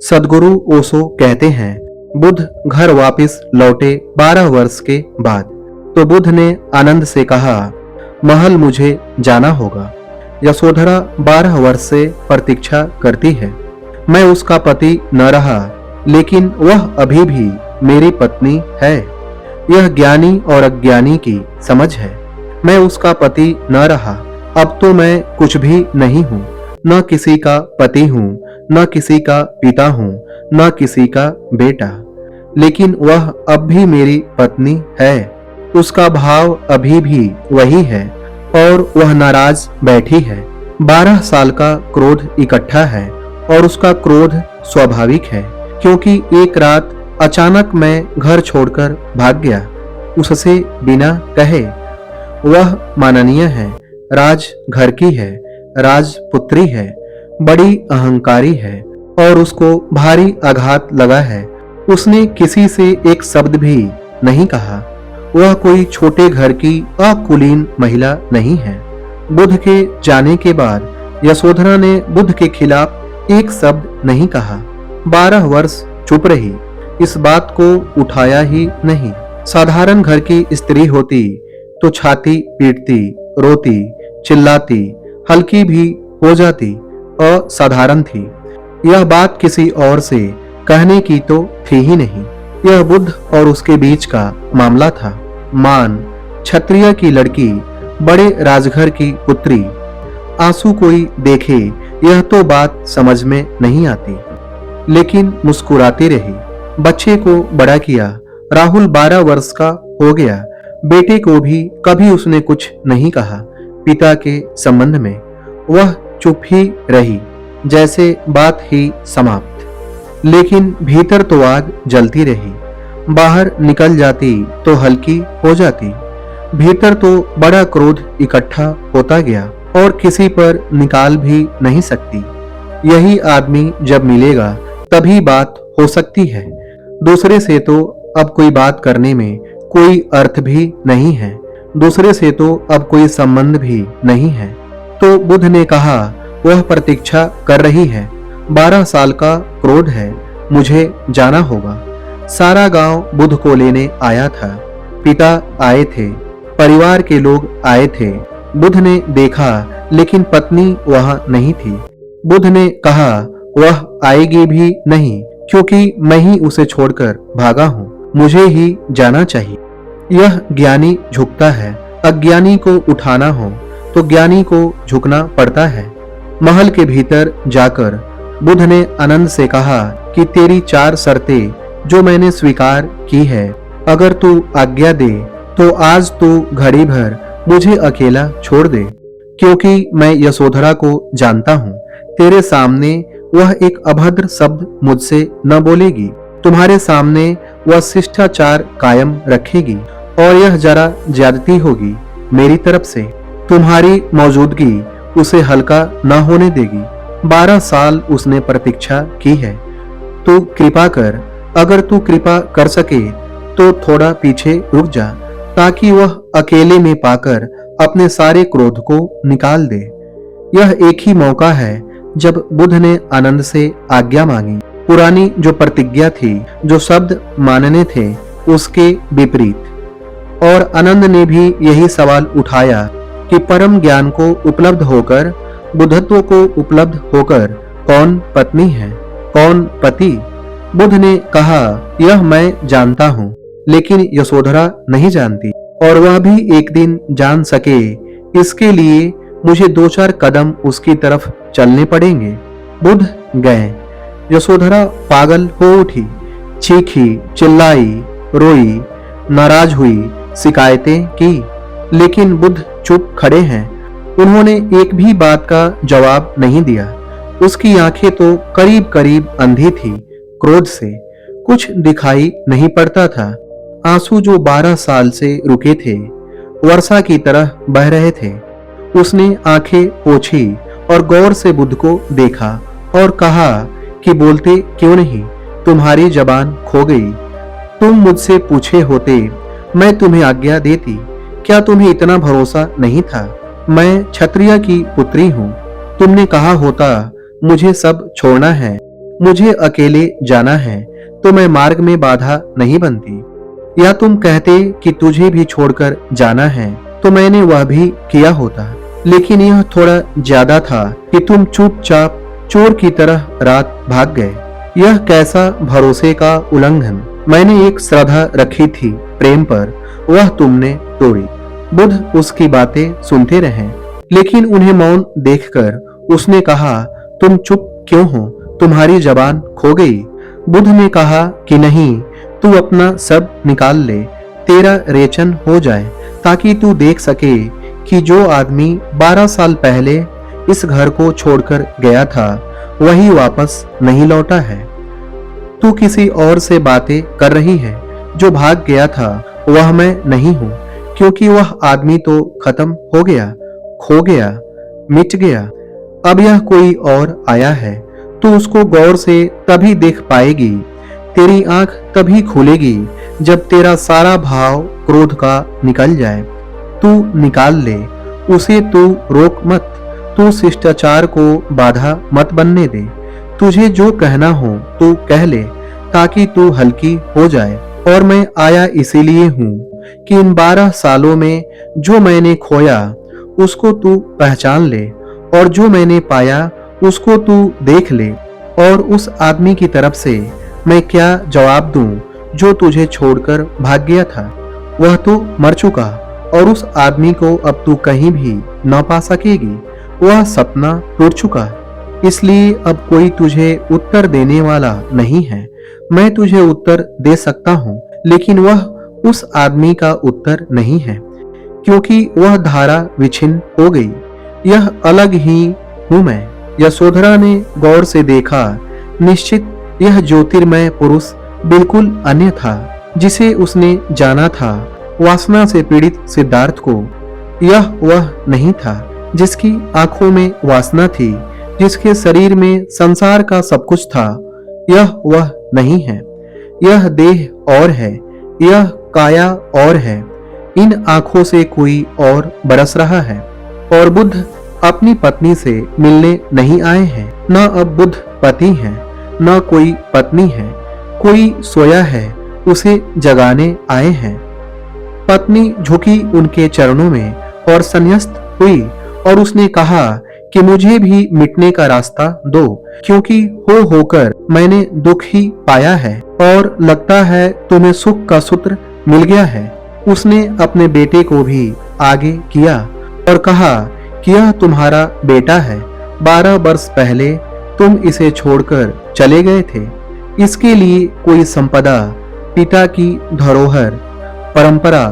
सदगुरु ओशो कहते हैं, बुद्ध घर वापस लौटे 12 वर्ष के बाद। तो बुद्ध ने आनंद से कहा, महल मुझे जाना होगा। यशोधरा 12 वर्ष से प्रतीक्षा करती है। मैं उसका पति न रहा, लेकिन वह अभी भी मेरी पत्नी है। यह ज्ञानी और अज्ञानी की समझ है। मैं उसका पति न रहा, अब तो मैं कुछ भी नहीं हूँ। न किसी का पति हूँ, न किसी का पिता हूँ, न किसी का बेटा, लेकिन वह अब भी मेरी पत्नी है। उसका भाव अभी भी वही है और वह नाराज बैठी है। 12 साल का क्रोध इकट्ठा है और उसका क्रोध स्वाभाविक है, क्योंकि एक रात अचानक मैं घर छोड़कर भाग गया, उससे बिना कहे। वह माननीय है, राज घर की है, राजपुत्री है, बड़ी अहंकारी है और उसको भारी आघात लगा है। उसने किसी से एक शब्द भी नहीं कहा। वह कोई छोटे घर की अकुलीन महिला नहीं है। बुद्ध के जाने के बाद यशोधरा ने बुद्ध के खिलाफ एक शब्द नहीं कहा। 12 वर्ष चुप रही, इस बात को उठाया ही नहीं। साधारण घर की स्त्री होती तो छाती पीटती, रोती, चिल्लाती, हल्की भी हो जाती, असाधारण थी। यह बात किसी और से कहने की तो थी ही नहीं। यह बुद्ध और उसके बीच का मामला था। मान, क्षत्रिय की लड़की, बड़े राजघर की पुत्री। आंसू कोई देखे यह तो बात समझ में नहीं आती, लेकिन मुस्कुराती रही। बच्चे को बड़ा किया। राहुल 12 वर्ष का हो गया। बेटे को भी कभी उसने कुछ नहीं कहा पिता के संबंध में। वह चुप ही रही, जैसे बात ही समाप्त। लेकिन भीतर तो आग जलती रही। बाहर निकल जाती तो हल्की हो जाती। भीतर तो बड़ा क्रोध इकट्ठा होता गया और किसी पर निकाल भी नहीं सकती। यही आदमी जब मिलेगा तभी बात हो सकती है। दूसरे से तो अब कोई बात करने में कोई अर्थ भी नहीं है। दूसरे से तो अब कोई संबंध भी नहीं है। तो बुद्ध ने कहा, वह प्रतीक्षा कर रही है। 12 साल का क्रोध है, मुझे जाना होगा। सारा गांव बुद्ध को लेने आया था। पिता आए थे, परिवार के लोग आए थे। बुद्ध ने देखा, लेकिन पत्नी वहां नहीं थी। बुद्ध ने कहा, वह आएगी भी नहीं, क्योंकि मैं ही उसे छोड़कर भागा हूँ। मुझे ही जाना चाहिए। यह ज्ञानी झुकता है। अज्ञानी को उठाना हो तो ज्ञानी को झुकना पड़ता है। महल के भीतर जाकर बुद्ध ने आनंद से कहा कि तेरी 4 शर्तें जो मैंने स्वीकार की है, अगर तू आज्ञा दे तो आज तू घड़ी भर मुझे अकेला छोड़ दे, क्योंकि मैं यशोधरा को जानता हूँ। तेरे सामने वह एक अभद्र शब्द मुझसे न बोलेगी। तुम्हारे सामने वह शिष्टाचार कायम रखेगी और यह जरा ज्यादती होगी मेरी तरफ से। तुम्हारी मौजूदगी उसे हल्का न होने देगी। 12 साल उसने प्रतीक्षा की है। तू कृपा कर, अगर तू कृपा कर सके तो थोड़ा पीछे रुक जा, ताकि वह अकेले में पाकर अपने सारे क्रोध को निकाल दे। यह एक ही मौका है जब बुद्ध ने आनंद से आज्ञा मांगी। पुरानी जो प्रतिज्ञा थी, जो शब्द मानने थे, उसके विपरीत। और आनंद ने भी यही सवाल उठाया कि परम ज्ञान को उपलब्ध होकर, बुद्धत्व को उपलब्ध होकर कौन पत्नी है, कौन पति? बुद्ध ने कहा, यह मैं जानता हूँ, लेकिन यशोधरा नहीं जानती, और वह भी एक दिन जान सके इसके लिए मुझे 2-4 कदम उसकी तरफ चलने पड़ेंगे। बुद्ध गए। यशोधरा पागल हो उठी, चीखी, चिल्लाई, रोई, नाराज हुई, शिकायतें की, लेकिन बुद्ध चुप खड़े हैं। उन्होंने एक भी बात का जवाब नहीं दिया। उसकी आंखें तो करीब करीब अंधी थी क्रोध से। कुछ दिखाई नहीं पड़ता था। आंसू जो 12 साल से रुके थे, वर्षा की तरह बह रहे थे। उसने आंखें पोंछी और गौर से बुद्ध को देखा और कहा कि बोलते क्यों नहीं? तुम्हारी जबान खो गई। तुम मुझसे पूछे होते, मैं तुम्हें आज्ञा देती। क्या तुम्हें इतना भरोसा नहीं था? मैं क्षत्रिय की पुत्री हूँ। तुमने कहा होता, मुझे सब छोड़ना है, मुझे अकेले जाना है तो मैं मार्ग में बाधा नहीं बनती। या तुम कहते कि तुझे भी छोड़कर जाना है तो मैंने वह भी किया होता, लेकिन यह थोड़ा ज्यादा था कि तुम चुपचाप चोर की तरह रात भाग गए। यह कैसा भरोसे का उल्लंघन। मैंने एक श्रद्धा रखी थी प्रेम पर, वह तुमने तोड़ी। बुद्ध उसकी बातें सुनते रहे, लेकिन उन्हें मौन देखकर उसने कहा, तुम चुप क्यों हो? तुम्हारी जबान खो गई। बुद्ध ने कहा कि नहीं, तू अपना सब निकाल ले, तेरा रेचन हो जाए, ताकि तू देख सके कि जो आदमी 12 साल पहले इस घर को छोड़कर गया था वही वापस नहीं लौटा है। तू किसी और से बातें कर रही है। जो भाग गया था वह मैं नहीं हूं, क्योंकि वह आदमी तो खत्म हो गया, खो गया, मिट गया। अब यह कोई और आया है। तू उसको गौर से तभी देख पाएगी, तेरी आंख तभी खुलेगी जब तेरा सारा भाव क्रोध का निकल जाए। तू निकाल ले उसे, तू रोक मत, तू शिष्टाचार को बाधा मत बनने दे। तुझे जो कहना हो तू कह ले, ताकि तू हल्की हो जाए। और मैं आया इसीलिए हूँ कि इन 12 सालों में जो मैंने खोया उसको तू पहचान ले, और जो मैंने पाया उसको तू देख ले। और उस आदमी की तरफ से मैं क्या जवाब दूं जो तुझे छोड़कर भाग गया था? वह तो मर चुका, और उस आदमी को अब तू कहीं भी न पा सकेगी। वह सपना टूट चुका, इसलिए अब कोई तुझे उत्तर देने वाला नहीं है। मैं तुझे उत्तर दे सकता हूँ, लेकिन वह उस आदमी का उत्तर नहीं है, क्योंकि वह धारा विछिन्न हो गई। यह अलग ही हूँ मैं। यशोधरा ने गौर से देखा। निश्चित यह ज्योतिर्मय पुरुष बिल्कुल अन्य था जिसे उसने जाना था। वासना से पीड़ित सिद्धार्थ को यह वह नहीं था जिसकी आंखों में वासना थी, जिसके शरीर में संसार का सब कुछ था। यह वह नहीं है। यह देह और है, यह काया और है। इन आंखों से कोई और बरस रहा है। और बुद्ध अपनी पत्नी से मिलने नहीं आए हैं। न अब बुद्ध पति हैं, न कोई पत्नी है। कोई सोया है, उसे जगाने आए हैं। पत्नी झुकी उनके चरणों में और संन्यस्त हुई, और उसने कहा कि मुझे भी मिटने का रास्ता दो, क्योंकि हो होकर मैंने दुख ही पाया है, और लगता है तुम्हें सुख का सूत्र मिल गया है। उसने अपने बेटे को भी आगे किया और कहा कि यह तुम्हारा बेटा है। 12 वर्ष पहले तुम इसे छोड़कर चले गए थे। इसके लिए कोई संपदा, पिता की धरोहर, परंपरा,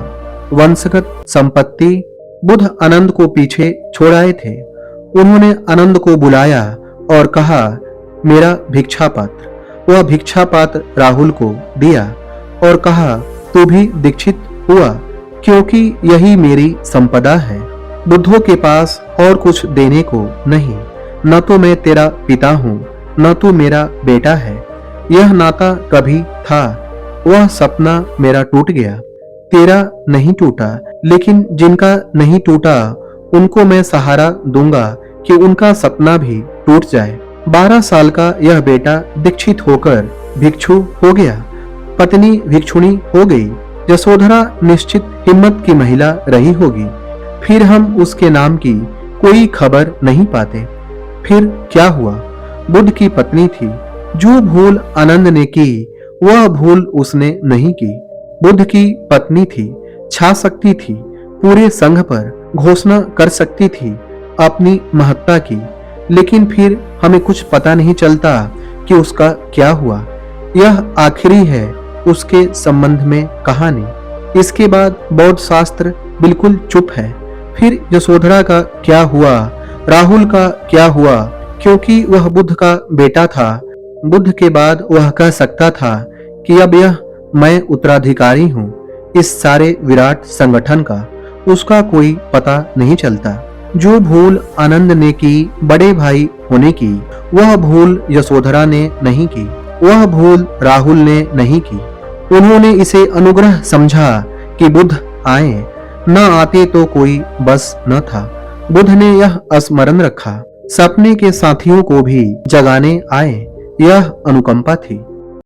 वंशगत संपत्ति। बुद्ध आनंद को पीछे छोड़ आए थे। उन्होंने आनंद को बुलाया और कहा, मेरा भिक्षा पात्र। वह भिक्षा पात्र राहुल को दिया और कहा, तू भी दीक्षित हुआ, क्योंकि यही मेरी संपदा है। बुद्धों के पास और कुछ देने को नहीं। न तो मैं तेरा पिता हूँ, न तू मेरा बेटा है। यह नाता कभी था, वह सपना मेरा टूट गया। तेरा नहीं टूटा, लेकिन जिनका नहीं टूटा उनको मैं सहारा दूंगा कि उनका सपना भी टूट जाए। 12 साल का यह बेटा दीक्षित होकर भिक्षु हो गया, पत्नी भिक्षुणी हो गई। यशोधरा निश्चित हिम्मत की महिला रही होगी। फिर हम उसके नाम की कोई खबर नहीं पाते। फिर क्या हुआ? बुद्ध की पत्नी थी। जो भूल आनंद ने की वह भूल उसने नहीं की। बुद्ध की पत्नी थी, छा सकती थी पूरे संघ पर, घोषणा कर सकती थी अपनी महत्ता की, लेकिन फिर हमें कुछ पता नहीं चलता कि उसका क्या हुआ। यह आखिरी है उसके संबंध में कहानी। इसके बाद बौद्ध शास्त्र बिल्कुल चुप है। फिर यशोधरा का क्या हुआ, राहुल का क्या हुआ, क्योंकि वह बुद्ध का बेटा था। बुद्ध के बाद वह कह सकता था कि अब यह मैं उत्तराधिकारी हूँ इस सारे विराट संगठन का। उसका कोई पता नहीं चलता। जो भूल आनंद ने की बड़े भाई होने की, वह भूल यशोधरा ने नहीं की, वह भूल राहुल ने नहीं की। उन्होंने इसे अनुग्रह समझा कि बुद्ध आए, न आते तो कोई बस न था। बुद्ध ने यह स्मरण रखा, सपने के साथियों को भी जगाने आए। यह अनुकंपा थी।